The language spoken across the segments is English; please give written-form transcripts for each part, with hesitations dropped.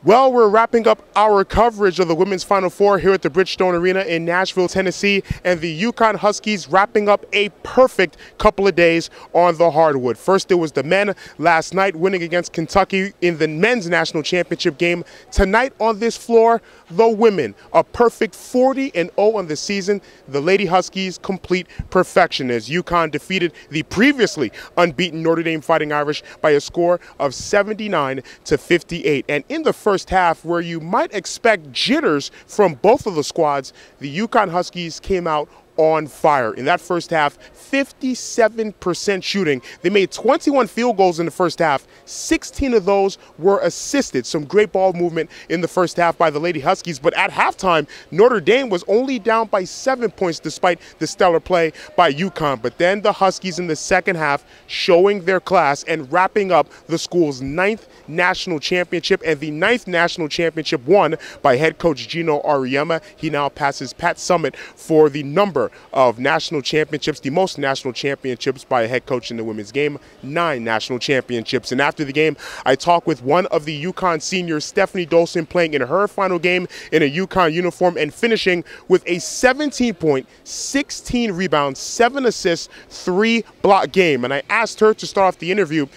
Well, we're wrapping up our coverage of the Women's Final Four here at the Bridgestone Arena in Nashville, Tennessee, and the UConn Huskies wrapping up a perfect couple of days on the hardwood. First, it was the men last night winning against Kentucky in the men's national championship game. Tonight on this floor, the women, a perfect 40-0 on the season. The Lady Huskies, complete perfection as UConn defeated the previously unbeaten Notre Dame Fighting Irish by a score of 79-58. And in the first half, where you might expect jitters from both of the squads, the UConn Huskies came out on fire. In that first half, 57% shooting. They made 21 field goals in the first half. 16 of those were assisted. Some great ball movement in the first half by the Lady Huskies. But at halftime, Notre Dame was only down by 7 points despite the stellar play by UConn. But then the Huskies in the second half showing their class and wrapping up the school's 9th national championship, and the 9th national championship won by head coach Gino Auriemma. He now passes Pat Summitt for the number of national championships, the most national championships by a head coach in the women's game, 9 national championships. And after the game, I talked with one of the UConn seniors, Stefanie Dolson, playing in her final game in a UConn uniform and finishing with a 17-point, 16 rebounds, 7 assists, 3 block game. And I asked her to start off the interview,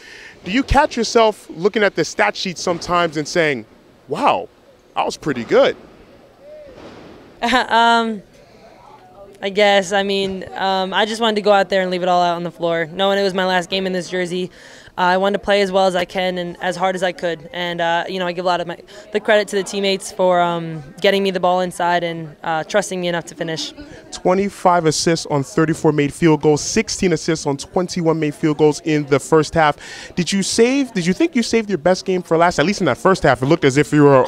do you catch yourself looking at the stat sheet sometimes and saying, wow, I was pretty good? I guess. I mean, I just wanted to go out there and leave it all out on the floor. Knowing it was my last game in this jersey, I wanted to play as well as I can and as hard as I could. And, you know, I give a lot of the credit to the teammates for getting me the ball inside and trusting me enough to finish. 25 assists on 34 made field goals, 16 assists on 21 made field goals in the first half. Did you think you saved your best game for last? At least in that first half, it looked as if you were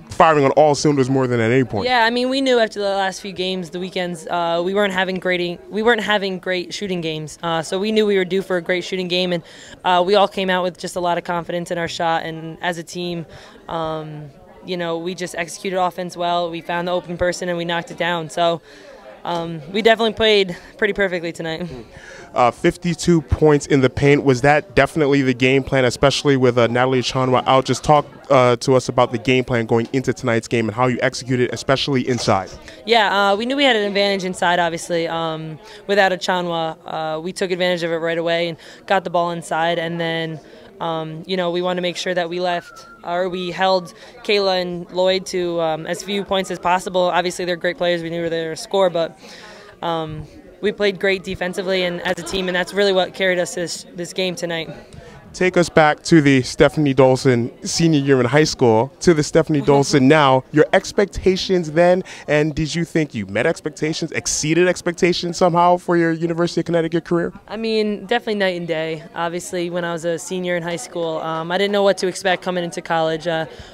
firing on all cylinders more than at any point. Yeah, I mean, we knew after the last few games, the weekends, we weren't having great shooting games. So we knew we were due for a great shooting game, and we all came out with just a lot of confidence in our shot. And as a team, you know, we just executed offense well. We found the open person and we knocked it down. So we definitely played pretty perfectly tonight. 52 points in the paint. Was that definitely the game plan, especially with Natalie Chanwa out? Just talk to us about the game plan going into tonight's game and how you executed, especially inside. Yeah, we knew we had an advantage inside, obviously. Without a Chanwa, we took advantage of it right away and got the ball inside. And then, you know, we wanted to make sure that we held Kayla and Lloyd to as few points as possible. Obviously, they're great players. We knew they were going to score, but we played great defensively and as a team, and that's really what carried us this game tonight. Take us back to the Stefanie Dolson senior year in high school, to the Stefanie Dolson now. Your expectations then, and did you think you met expectations, exceeded expectations somehow for your University of Connecticut career? I mean, definitely night and day. Obviously, when I was a senior in high school, I didn't know what to expect coming into college,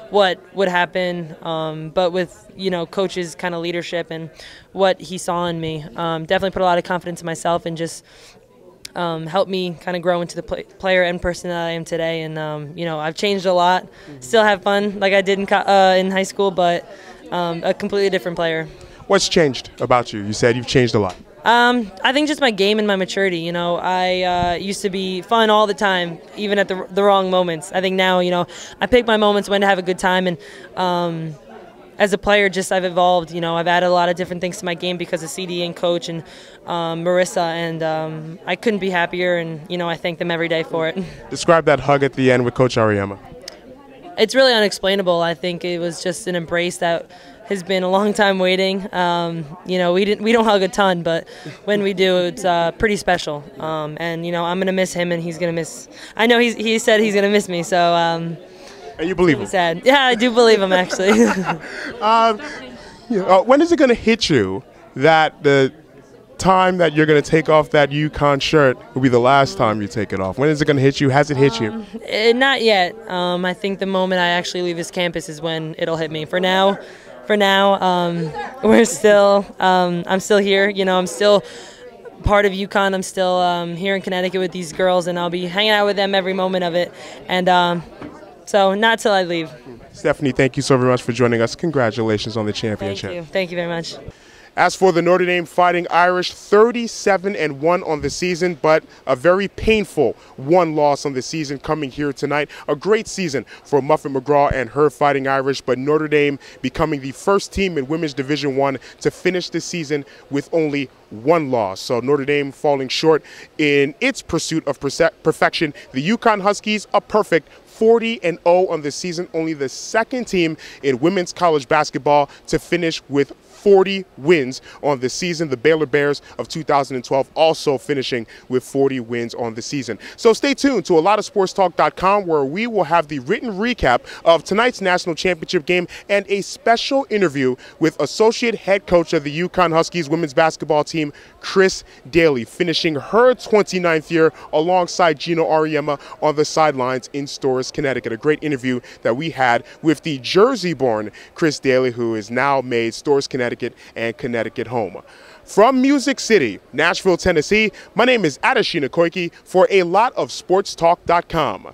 what would happen, but with, you know, coach's kind of leadership and what he saw in me, definitely put a lot of confidence in myself and just helped me kind of grow into the player and person that I am today. And, you know, I've changed a lot. Still have fun like I did in high school, but a completely different player. What's changed about you? You said you've changed a lot. I think just my game and my maturity. You know, I used to be fun all the time, even at the wrong moments. I think now, you know, I pick my moments when to have a good time. And as a player, I've evolved. You know, I've added a lot of different things to my game because of CD and coach and Marissa, and I couldn't be happier. And you know, I thank them every day for it. Describe that hug at the end with Coach Auriemma. It's really unexplainable. I think it was just an embrace that has been a long time waiting. You know, we don't hug a ton, but when we do, it's pretty special. And you know, I'm gonna miss him, and he's gonna miss. I know he said he's gonna miss me, so. And you believe him? Sad. Yeah, I do believe him, actually. When is it going to hit you that the time that you're going to take off that UConn shirt will be the last time you take it off? When is it going to hit you? Has it hit you? Not yet. I think the moment I actually leave this campus is when it'll hit me. For now, we're still. I'm still here. You know, I'm still part of UConn. I'm still here in Connecticut with these girls, and I'll be hanging out with them every moment of it. And so not till I leave. Stefanie, thank you so very much for joining us. Congratulations on the championship. Thank you. Thank you very much. As for the Notre Dame Fighting Irish, 37-1 on the season, but a very painful one loss on the season coming here tonight. A great season for Muffet McGraw and her Fighting Irish, but Notre Dame becoming the first team in Women's Division I to finish the season with only one loss. So Notre Dame falling short in its pursuit of perfection. The UConn Huskies, a perfect 40-0 on the season, only the second team in women's college basketball to finish with 40 wins on the season. The Baylor Bears of 2012 also finishing with 40 wins on the season. So stay tuned to ALotofSportsTalk.com, where we will have the written recap of tonight's national championship game and a special interview with associate head coach of the UConn Huskies women's basketball team, Chris Daly, finishing her 29th year alongside Gino Auriemma on the sidelines in Storrs, Connecticut. A great interview that we had with the Jersey-born Chris Daly, who has now made Storrs, Connecticut and Connecticut home. From Music City, Nashville, Tennessee, my name is Adeshina Koike for ALotofSportsTalk.com.